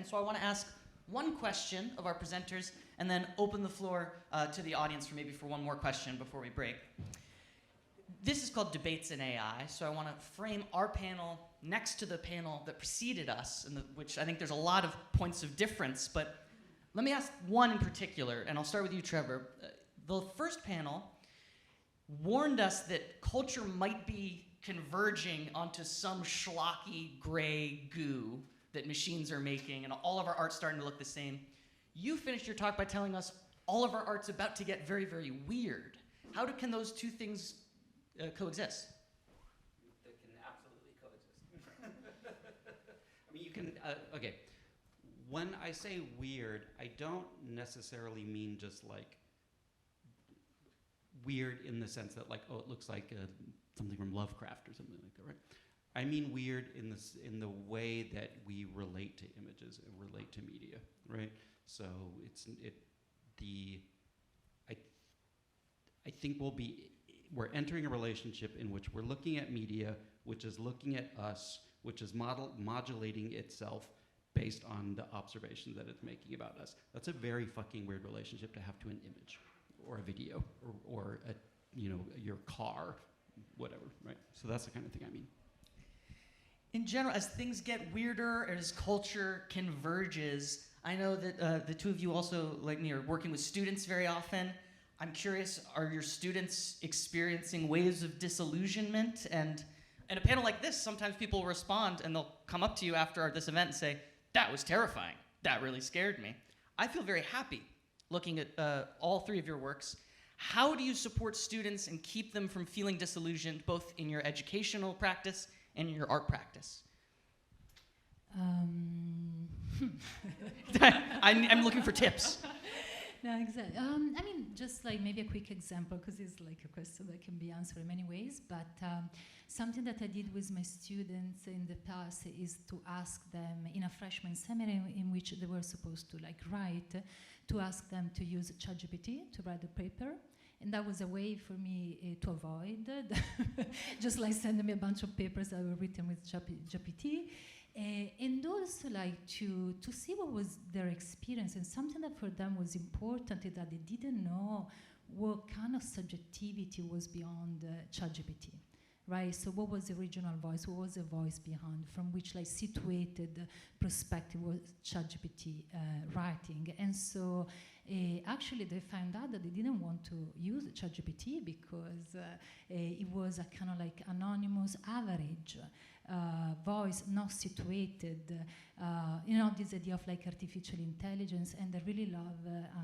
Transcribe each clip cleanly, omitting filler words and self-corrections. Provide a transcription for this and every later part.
and so I want to ask one question of our presenters and then open the floor to the audience for one more question before we break. This is called Debates in AI, so I want to frame our panel next to the panel that preceded us, which I think there's a lot of points of difference, but let me ask one in particular, and I'll start with you, Trevor. The first panel warned us that culture might be converging onto some schlocky gray goo that machines are making, and all of our art's starting to look the same. You finished your talk by telling us all of our art's about to get very, very weird. How can those two things coexist? They can absolutely coexist. I mean, you can, okay. When I say weird, I don't necessarily mean just like weird in the sense that like, oh, it looks like something from Lovecraft or something like that, right? I mean weird in the way that we relate to images and relate to media, right? So I think we're entering a relationship in which we're looking at media, which is looking at us, which is modulating itself based on the observations that it's making about us. That's a very fucking weird relationship to have to an image or a video or your car, whatever, right? So that's the kind of thing I mean. In general, as things get weirder, as culture converges, I know that the two of you also, like me, are working with students very often. I'm curious, are your students experiencing waves of disillusionment? And in a panel like this, sometimes people respond and they'll come up to you after this event and say, that was terrifying. That really scared me. I feel very happy looking at all three of your works. How do you support students and keep them from feeling disillusioned, both in your educational practice and in your art practice? I'm looking for tips. No, exactly. I mean, just like maybe a quick example, because it's like a question that can be answered in many ways, but something that I did with my students in the past is to ask them in a freshman seminar in which they were supposed to like write, to ask them to use ChatGPT to write the paper. And that was a way for me to avoid just like sending me a bunch of papers that were written with GPT. And also like to see what was their experience, and something that for them was important is that they didn't know what kind of subjectivity was beyond ChatGPT, right? So what was the original voice? What was the voice behind, from which like situated perspective was ChatGPT writing? And so actually they found out that they didn't want to use ChatGPT because it was a kind of like anonymous average voice, not situated, this idea of like artificial intelligence. And I really love,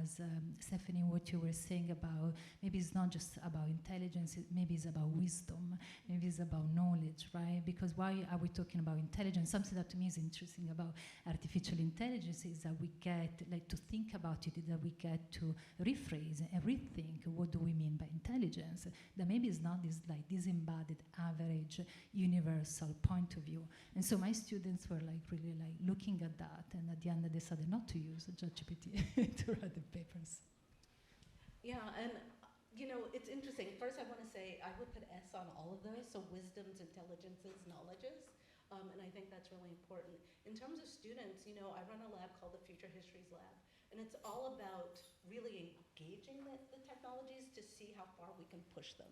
as Stephanie, what you were saying about, maybe it's not just about intelligence, maybe it's about wisdom, maybe it's about knowledge, right? Because why are we talking about intelligence? Something that to me is interesting about artificial intelligence is that we get like to think about it, that we get to rephrase and rethink what do we mean by intelligence, that maybe it's not this like disembodied average universal point of view. And so my students were like really like looking at that, and at the end they decided not to use ChatGPT to write the papers. Yeah, and it's interesting. First I want to say I would put S on all of those, so wisdoms, intelligences, knowledges, and I think that's really important. In terms of students, I run a lab called the Future Histories Lab, and it's all about really engaging the technologies to see how far we can push them.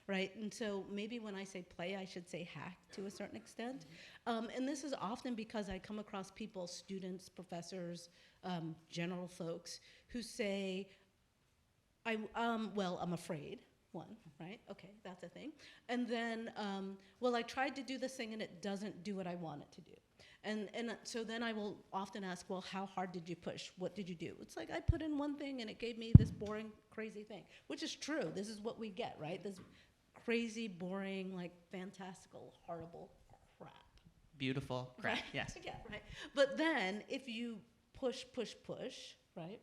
Right, and so maybe when I say play, I should say hack to a certain extent. And this is often because I come across people, students, professors, general folks, who say, I'm afraid, one, right? Okay, that's a thing. And then, I tried to do this thing and it doesn't do what I want it to do. And so then I will often ask, well, how hard did you push? What did you do? It's like I put in one thing and it gave me this boring, crazy thing, which is true. This is what we get, right? This crazy, boring, like fantastical, horrible crap. Beautiful crap, right? Yes. Yeah, right. But then if you push, right?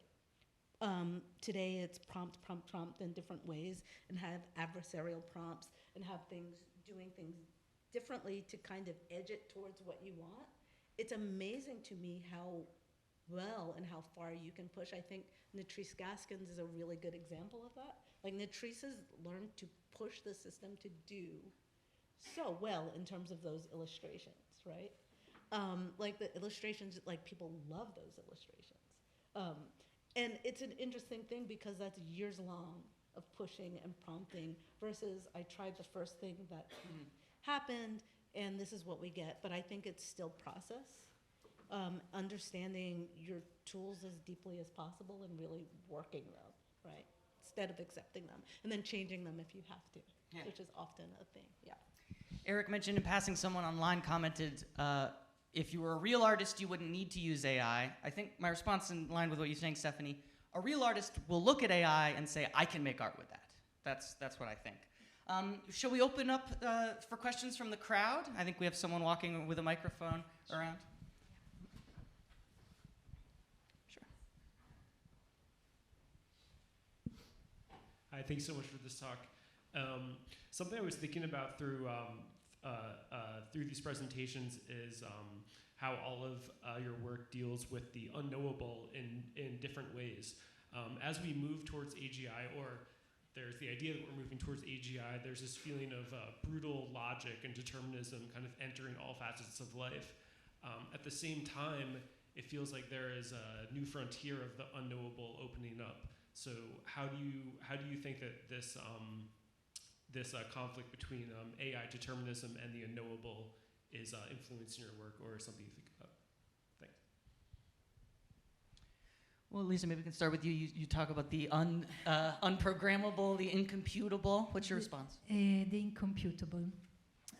Today it's prompt in different ways, and have adversarial prompts and have things doing things differently to kind of edge it towards what you want. It's amazing to me how well and how far you can push. I think Natrice Gaskins is a really good example of that. Like Natrice has learned to push the system to do so well in terms of those illustrations, right? like the illustrations, like people love those illustrations. And it's an interesting thing because that's years long of pushing and prompting versus I tried the first thing that happened and this is what we get. But I think it's still process. Understanding your tools as deeply as possible and really working them, right? Instead of accepting them and then changing them if you have to, which is often a thing, Eric mentioned in passing, someone online commented, if you were a real artist, you wouldn't need to use AI. I think my response in line with what you're saying, Stephanie, a real artist will look at AI and say, I can make art with that. That's what I think. Shall we open up for questions from the crowd? I think we have someone walking with a microphone around. Hi, thanks so much for this talk. Something I was thinking about through these presentations is how all of your work deals with the unknowable in different ways. As we move towards AGI, or there's the idea that we're moving towards AGI, there's this feeling of brutal logic and determinism kind of entering all facets of life. At the same time, it feels like there is a new frontier of the unknowable opening up. So how do you think that this conflict between AI determinism and the unknowable is influencing your work, or something you think about? Thanks. Well, Lisa, maybe we can start with you. You talk about the unprogrammable, the incomputable. What's your response? The incomputable.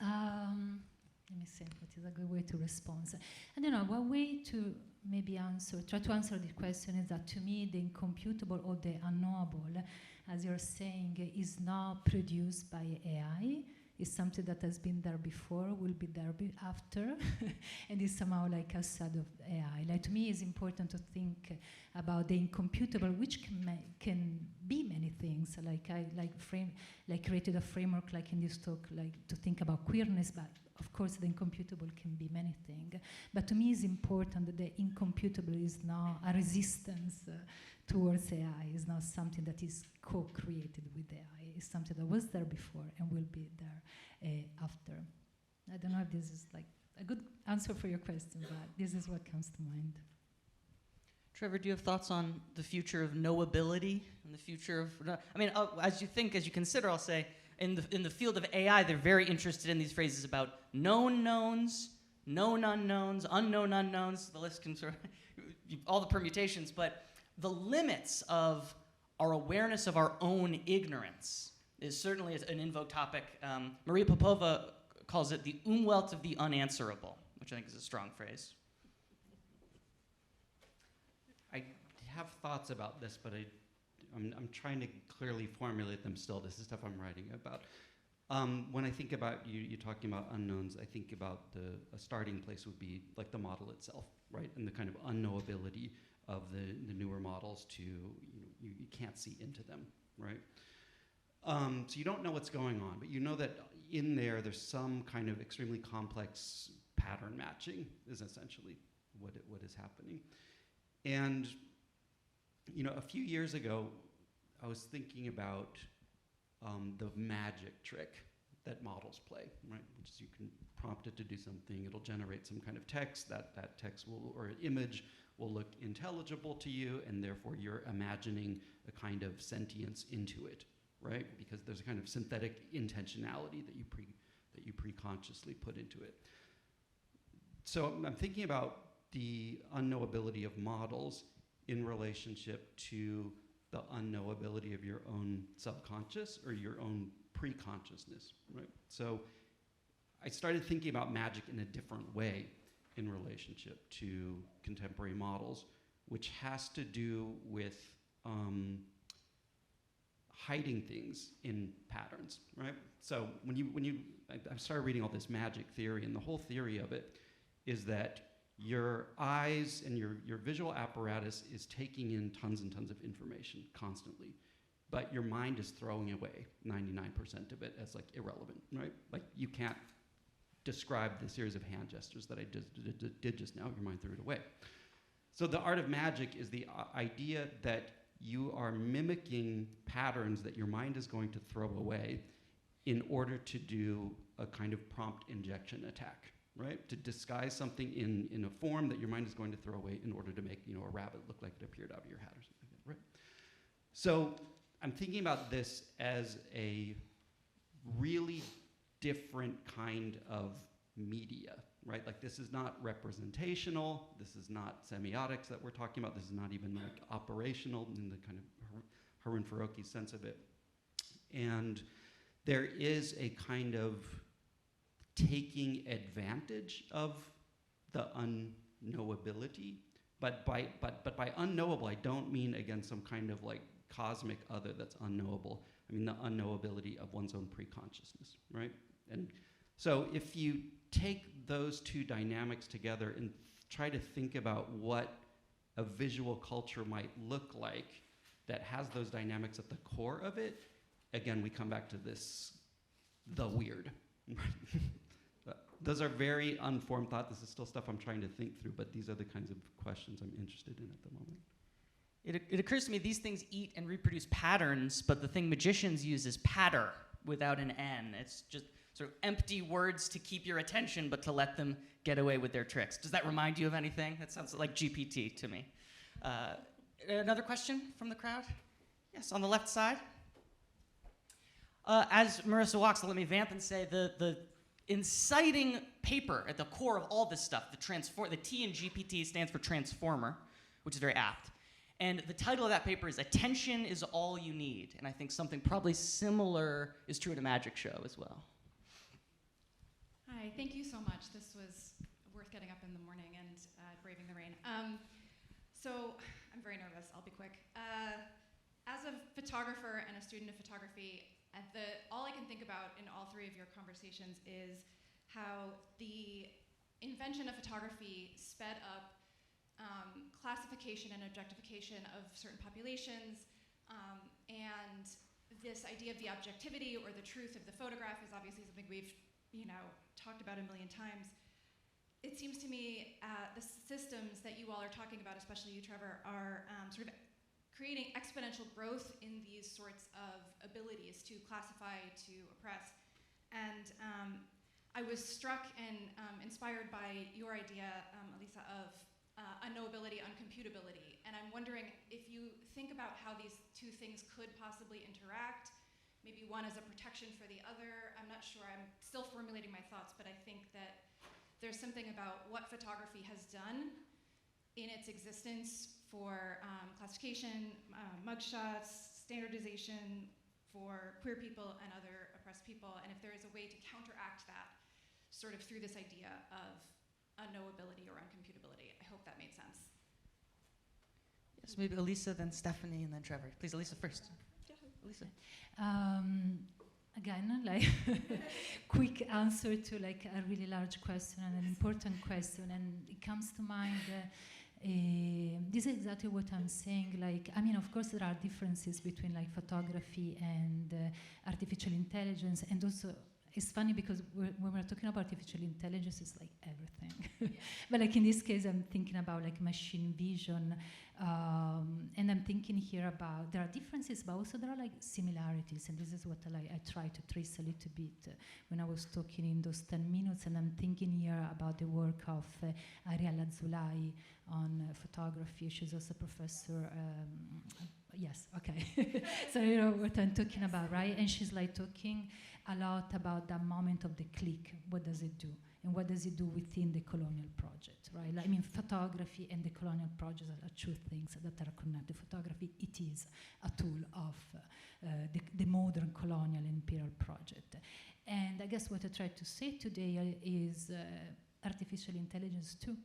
Let me see what is a good way to respond. I don't know, one way to maybe try to answer the question is that to me the incomputable or the unknowable, as you're saying, is not produced by AI. It's something that has been there before, will be there after, and is somehow like outside of AI. Like to me, it's important to think about the incomputable, which can be many things. Like I created a framework, like in this talk, like to think about queerness, but of course the incomputable can be many things. But to me, it's important that the incomputable is not a resistance towards AI. It's not something that is co-created with AI. It's something that was there before and will be there after. I don't know if this is like a good answer for your question, but this is what comes to mind. Trevor, do you have thoughts on the future of knowability and the future of? I mean, as you consider, I'll say in the field of AI, they're very interested in these phrases about known knowns, known unknowns, unknown unknowns. The list can sort of all the permutations, but the limits of our awareness of our own ignorance is certainly an in vogue topic. Maria Popova calls it the Umwelt of the unanswerable, which I think is a strong phrase. I have thoughts about this, but I'm trying to clearly formulate them still. This is stuff I'm writing about. When I think about you talking about unknowns, I think about a starting place would be like the model itself, right? And the kind of unknowability of the newer models to, you can't see into them, right? So you don't know what's going on, but you know that in there's some kind of extremely complex pattern matching is essentially what is happening. And a few years ago, I was thinking about the magic trick that models play, right? Which is you can prompt it to do something, it'll generate some kind of text, that text or image will look intelligible to you, and therefore you're imagining a kind of sentience into it, right? Because there's a kind of synthetic intentionality that you pre-consciously put into it. So I'm thinking about the unknowability of models in relationship to the unknowability of your own subconscious or your own pre-consciousness, right? So I started thinking about magic in a different way in relationship to contemporary models, which has to do with hiding things in patterns, right? So I started reading all this magic theory, and the whole theory of it is that your eyes and your visual apparatus is taking in tons and tons of information constantly, but your mind is throwing away 99% of it as like irrelevant, right? Like you can't describe the series of hand gestures that I did just now, your mind threw it away. So the art of magic is the idea that you are mimicking patterns that your mind is going to throw away in order to do a kind of prompt injection attack, right? To disguise something in a form that your mind is going to throw away in order to make, a rabbit look like it appeared out of your hat or something like that, right? So I'm thinking about this as a really different kind of media, right? Like, this is not representational, this is not semiotics that we're talking about, this is not even like operational in the kind of Harun Faroqi sense of it. And there is a kind of taking advantage of the unknowability, but by unknowable, I don't mean, again, some kind of like cosmic other that's unknowable. I mean the unknowability of one's own pre-consciousness, right? And so if you take those two dynamics together and try to think about what a visual culture might look like that has those dynamics at the core of it, again, we come back to this, the weird. Those are very unformed thought. This is still stuff I'm trying to think through, but these are the kinds of questions I'm interested in at the moment. It occurs to me these things eat and reproduce patterns, but the thing magicians use is patter without an N. It's just sort of empty words to keep your attention, but to let them get away with their tricks. Does that remind you of anything? That sounds like GPT to me. Another question from the crowd? Yes, on the left side. As Marissa walks, let me vamp and say the inciting paper at the core of all this stuff, the T in GPT stands for transformer, which is very apt. And the title of that paper is Attention is All You Need. And I think something probably similar is true at a magic show as well. Hi, thank you so much. This was worth getting up in the morning and braving the rain. So I'm very nervous, I'll be quick. As a photographer and a student of photography, all I can think about in all three of your conversations is how the invention of photography sped up classification and objectification of certain populations, and this idea of the objectivity or the truth of the photograph is obviously something we've talked about a million times. It seems to me the systems that you all are talking about, especially you, Trevor, are sort of creating exponential growth in these sorts of abilities to classify, to oppress. And I was struck and inspired by your idea, Elisa, of unknowability, uncomputability. And I'm wondering if you think about how these two things could possibly interact, maybe one as a protection for the other. I'm not sure, I'm still formulating my thoughts, but I think that there's something about what photography has done in its existence for classification, mugshots, standardization for queer people and other oppressed people, and if there is a way to counteract that sort of through this idea of unknowability or uncomputability. I hope that made sense. Yes, maybe Elisa, then Stephanie, and then Trevor. Please, Elisa first. Elisa. Again, like quick answer to like a really large question and an important question, and it comes to mind. This is exactly what I'm saying. Like, I mean, of course, there are differences between like photography and artificial intelligence, and also it's funny because when we're talking about artificial intelligence, it's like everything. Yeah. But like in this case, I'm thinking about like machine vision, and I'm thinking here about there are differences, but also there are like similarities, and this is what I try to trace a little bit when I was talking in those 10 minutes, and I'm thinking here about the work of Ariella Zulai on photography. She's also a professor. Yes, okay. So you know what I'm talking about, right? And she's like talking a lot about that moment of the click. What does it do? And what does it do within the colonial project, right? Like, I mean, photography and the colonial project are two things that are connected. Photography, it is a tool of the modern colonial and imperial project. And I guess what I tried to say today is artificial intelligence too.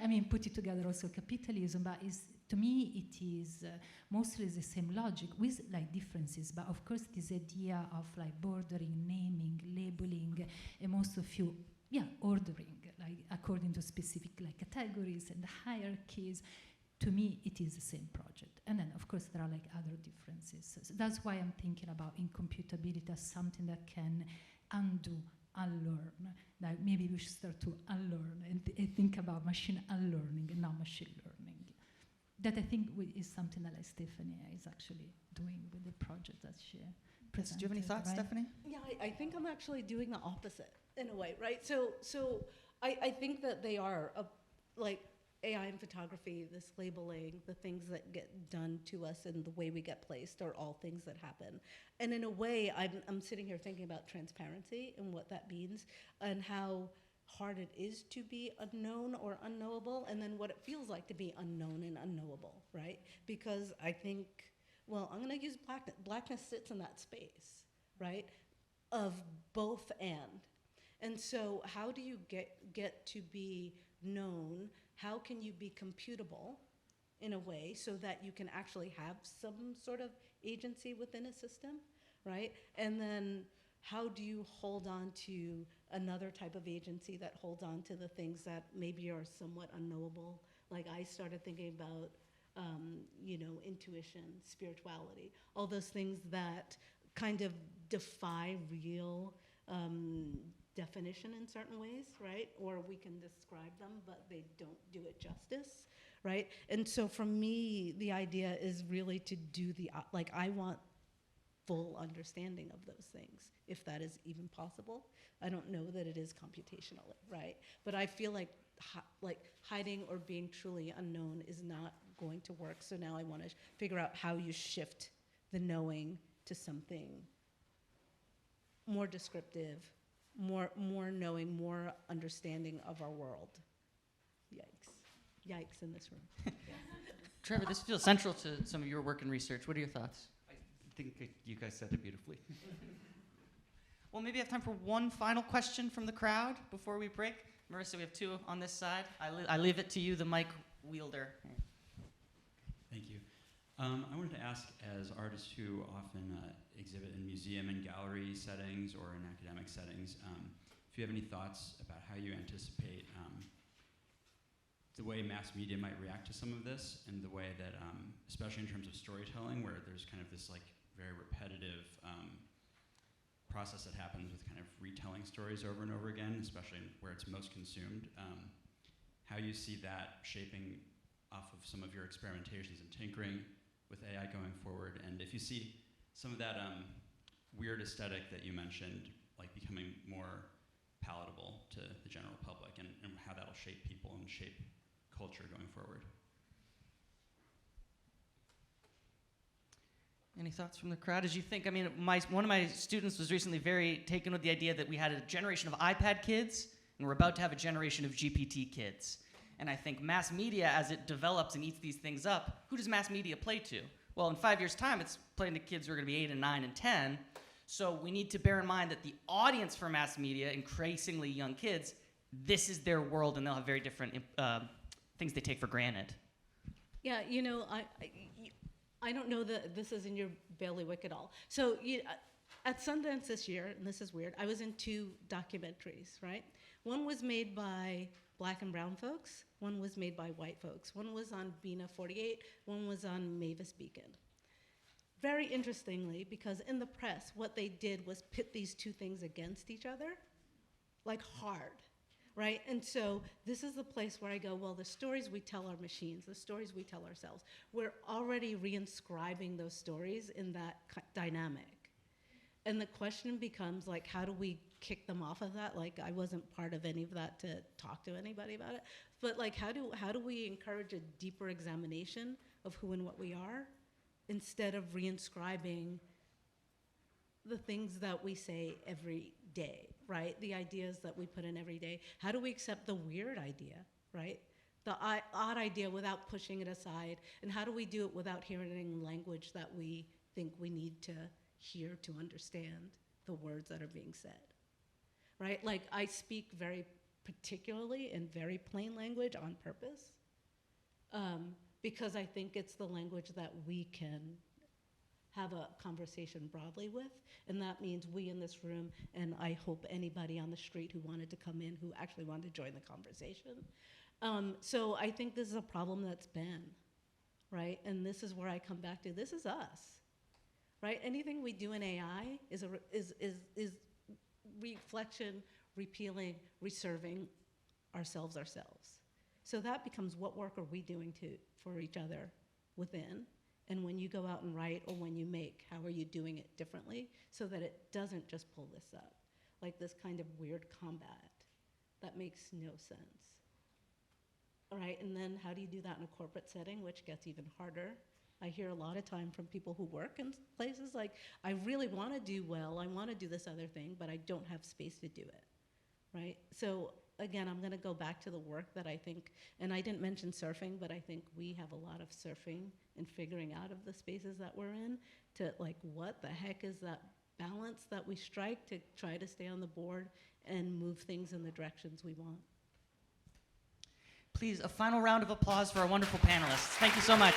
I mean, put it together also capitalism, but to me it is mostly the same logic with like differences, but of course this idea of like bordering, naming, labeling, and most of you, ordering, like according to specific like categories and hierarchies, to me it is the same project. And then of course there are like other differences. So that's why I'm thinking about incomputability as something that can undo, unlearn. Like maybe we should start to unlearn and think about machine unlearning and not machine learning. That I think is something that like Stephanie is actually doing with the project that she presented. Do you have any thoughts, right? Stephanie? Yeah, I think I'm actually doing the opposite. in a way, right? So I think that they are like AI in photography, this labeling, the things that get done to us and the way we get placed are all things that happen. And in a way, I'm sitting here thinking about transparency and what that means and how hard it is to be unknown or unknowable, and then what it feels like to be unknown and unknowable, right? Because I think, well, I'm gonna use blackness. Blackness sits in that space, right? Of both and. And so how do you get to be known? How can you be computable in a way so that you can actually have some sort of agency within a system, right? And then how do you hold on to another type of agency that holds on to the things that maybe are somewhat unknowable? Like I started thinking about, intuition, spirituality, all those things that kind of defy real definition in certain ways, right? Or we can describe them, but they don't do it justice, right? And so for me, the idea is really to do I want full understanding of those things, if that is even possible. I don't know that it is computationally, right? But I feel like hiding or being truly unknown is not going to work. So now I want to figure out how you shift the knowing to something more descriptive, more knowing, more understanding of our world. Yikes in this room. Trevor, this feels central to some of your work and research. What are your thoughts? I think you guys said it beautifully. Well, maybe I have time for one final question from the crowd before we break. Marissa, we have two on this side. I leave it to you, the mic wielder. Thank you. I wanted to ask, as artists who often exhibit in museum and gallery settings or in academic settings, if you have any thoughts about how you anticipate the way mass media might react to some of this, and the way that, especially in terms of storytelling, where there's kind of this very repetitive process that happens with kind of retelling stories over and over again, especially where it's most consumed, how you see that shaping off of some of your experimentations and tinkering with AI going forward, and if you see some of that weird aesthetic that you mentioned becoming more palatable to the general public, and how that'll shape people and shape culture going forward. Any thoughts from the crowd? As you think, one of my students was recently very taken with the idea that we had a generation of iPad kids, and we're about to have a generation of GPT kids. And I think mass media, as it develops and eats these things up, who does mass media play to? Well, in 5 years' time, it's playing to kids who are going to be 8 and 9 and 10. So we need to bear in mind that the audience for mass media, increasingly young kids, this is their world, and they'll have very different things they take for granted. Yeah, I don't know that this is in your bailiwick at all. So at Sundance this year, and this is weird, I was in 2 documentaries, right? One was made by Black and brown folks, one was made by white folks. One was on Bina 48, one was on Mavis Beacon. Very interestingly, because in the press, what they did was pit these 2 things against each other, hard, right? And so this is the place where I go, well, the stories we tell our machines, the stories we tell ourselves, we're already reinscribing those stories in that dynamic. And the question becomes, how do we kick them off of that? I wasn't part of any of that to talk to anybody about it. But how do we encourage a deeper examination of who and what we are, instead of reinscribing the things that we say every day, right? The ideas that we put in every day. How do we accept the weird idea, right? The odd idea without pushing it aside? And how do we do it without hearing language that we think we need to hear to understand the words that are being said, right? I speak very particularly in very plain language on purpose, because I think it's the language that we can have a conversation broadly with, and that means we in this room, and I hope anybody on the street who wanted to come in, who actually wanted to join the conversation. So I think this is a problem that's been, right? And this is where I come back to, this is us, right? Anything we do in AI is reflection, repealing, reserving ourselves. So that becomes, what work are we doing for each other within? And when you go out and write, or when you make, how are you doing it differently so that it doesn't just pull this up? like this kind of weird combat that makes no sense. All right, and then how do you do that in a corporate setting, which gets even harder? I hear a lot of time from people who work in places like, I really want to do well, I want to do this other thing, but I don't have space to do it, right? So again, I'm going to go back to the work that I think, and I didn't mention surfing, but I think we have a lot of surfing and figuring out of the spaces that we're in to like, what the heck is that balance that we strike to try to stay on the board and move things in the directions we want. Please, a final round of applause for our wonderful panelists. Thank you so much.